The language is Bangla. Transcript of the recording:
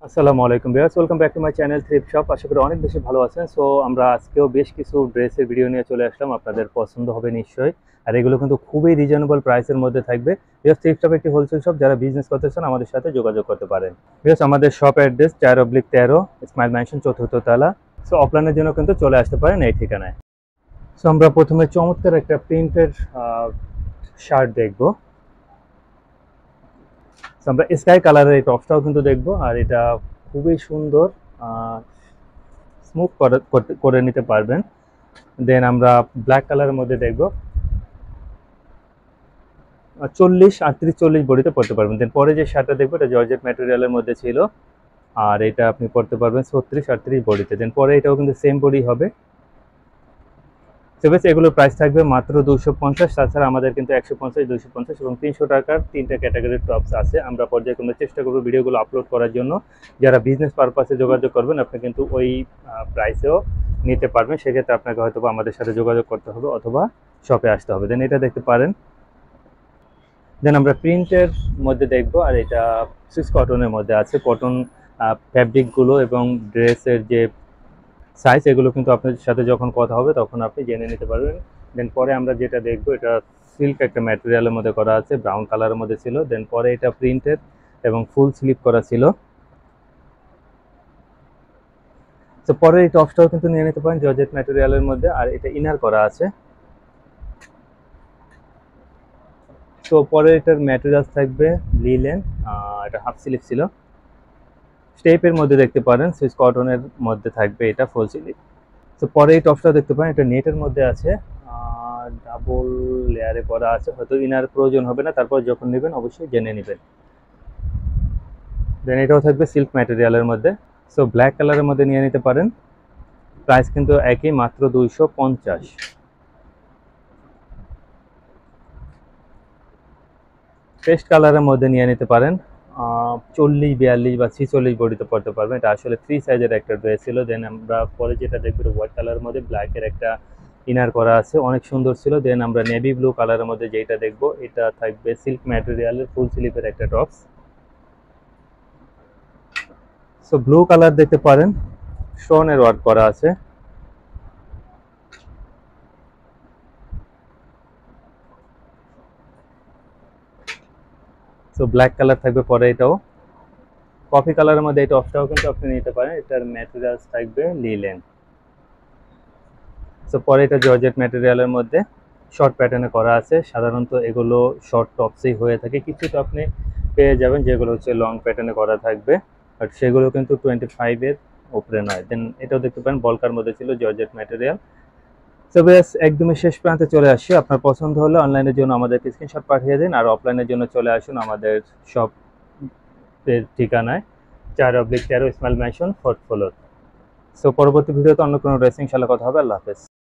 আসসালামু আলাইকুম viewers, welcome back to my channel thrift shop. আশা করি অনেক বেশি ভালো আছেন। সো আমরা আজকেও বেশ কিছু ড্রেসের ভিডিও নিয়ে চলে আসলাম, আপনাদের পছন্দ হবে নিশ্চয়ই। আর এগুলো কিন্তু খুবই রিজনেবল প্রাইসের মধ্যে থাকবে। ভিউয়ার্স, থ্রিফট শপ একটি হোলসেল শপ, যারা বিজনেস করতে চান আমাদের সাথে যোগাযোগ করতে পারেন। ভিউয়ার্স, আমাদের শপ অ্যাড্রেস 4/13 স্মাইল ম্যানশন, চতুর্থ তলা। সো অফলাইনের জন্য কিন্তু চলে আসতে পারেন এই ঠিকানায়। সো আমরা প্রথমে চমৎকার একটা প্রিন্টের শার্ট দেখবো। So, আমরা স্কাই কালারের এই টপসটাও কিন্তু দেখবো, আর এটা খুবই সুন্দর, স্মুথ করে নিতে পারবেন। দেন আমরা ব্ল্যাক কালারের মধ্যে দেখবো, 40, 38, 40 বডিতে পড়তে পারবেন। দেন পরে যে শার্টটা দেখবো, এটা জর্জেট ম্যাটেরিয়ালের মধ্যে ছিল, আর এটা আপনি পড়তে পারবেন 36, 38 বডিতে। দেন পরে এটাও কিন্তু সেম বডি হবে। সেভেস এগুলোর প্রাইস থাকবে মাত্র 250। তাছাড়া আমাদের কিন্তু 150, 250 এবং 300 টাকার তিনটা ক্যাটাগরির টপস আছে। আমরা পর্যায়ক্রমে চেষ্টা করবো ভিডিওগুলো আপলোড করার জন্য। যারা বিজনেস পারপাসে যোগাযোগ করবেন, আপনি কিন্তু ওই প্রাইসেও নিতে পারবেন। সেক্ষেত্রে আপনাকে হয়তো আমাদের সাথে যোগাযোগ করতে হবে অথবা শপে আসতে হবে। দেন এটা দেখতে পারেন। দেন আমরা প্রিন্টের মধ্যে দেখবো, আর এটা সুইস কটনের মধ্যে আছে। কটন ফ্যাব্রিকগুলো এবং ড্রেসের যে সাইজ, এগুলো কিন্তু আপনার সাথে যখন কথা হবে তখন আপনি জেনে নিতে পারবেন। দেন পরে আমরা যেটা দেখবো, এটা সিল্ক একটা ম্যাটেরিয়ালের মধ্যে করা আছে, ব্রাউন কালারের মধ্যে ছিল। দেন পরে এটা প্রিন্টেড এবং ফুল স্লিপ করা ছিল। তো পরে এই টপসটাও কিন্তু নিয়ে নিতে পারেন জর্জেট ম্যাটেরিয়ালের মধ্যে, আর এটা ইনার করা আছে। তো পরে এটার ম্যাটেরিয়ালস থাকবে লিলেন, এটা হাফ স্লিপ ছিল। স্টেপের মধ্যে দেখতে পারেন, সুইস কটনের মধ্যে থাকবে এটা ফুল স্লিপ। তো পরে এই টপসটা দেখতে পারেন, এটা নেটের মধ্যে আছে, ডাবল লেয়ারে করা আছে। হয়তো ইনার প্রয়োজন হবে না, তারপর যখন নেবেন অবশ্যই জেনে নেবেন। দেন এটাও থাকবে সিল্ক ম্যাটেরিয়ালের মধ্যে। সো ব্ল্যাক কালারের মধ্যে নিয়ে নিতে পারেন। প্রাইস কিন্তু একই, মাত্র 250। পেস্ট কালারের মধ্যে নিয়ে নিতে পারেন। 40, 42 বা 46 বডিতে পড়তে পারবেন। এটা আসলে ফ্রি সাইজের একটা ড্রেস ছিল। দেন আমরা পরে যেটা দেখবো, হোয়াইট কালারের মধ্যে ব্ল্যাকের একটা ইনার করা আছে, অনেক সুন্দর ছিল। দেন আমরা নেভি ব্লু কালারের মধ্যে যেটা দেখবো, এটা থাকবে সিল্ক ম্যাটেরিয়ালের ফুল স্লিপের একটা টপস। সো ব্লু কালার দেখতে পারেন, স্টোনের ওয়ার্ক করা আছে। সো ব্ল্যাক কালার থাকবে পরে, এটাও কফি কালারের মধ্যে এই টপসটাও কিন্তু আপনি নিতে পারেন। এটার ম্যাটেরিয়ালস থাকবে লিলেন। সো পরে এটা জর্জেট ম্যাটেরিয়ালের মধ্যে শর্ট প্যাটার্নে করা আছে। সাধারণত এগুলো শর্ট টপসই হয়ে থাকে, কিছু তো আপনি পেয়ে যাবেন যেগুলো হচ্ছে লং প্যাটার্নে করা থাকবে, বাট সেগুলো কিন্তু 25-এর উপরে নয়। দেন এটাও দেখতে পারেন বলকার মধ্যে ছিল, জর্জেট ম্যাটেরিয়াল। সো বেশ, একদমই শেষ প্রান্তে চলে আসছি। আপনার পছন্দ হলে অনলাইনের জন্য আমাদেরকে স্ক্রিনশট পাঠিয়ে দিন, আর অফলাইনের জন্য চলে আসুন আমাদের শপের ঠিকানায় 4/13 smile mansion, 4th floor. So পরবর্তী ভিডিওতে অন্য কোনো ড্রেসিং ইনশাআল্লাহ কথা হবে। আল্লাহ হাফেজ।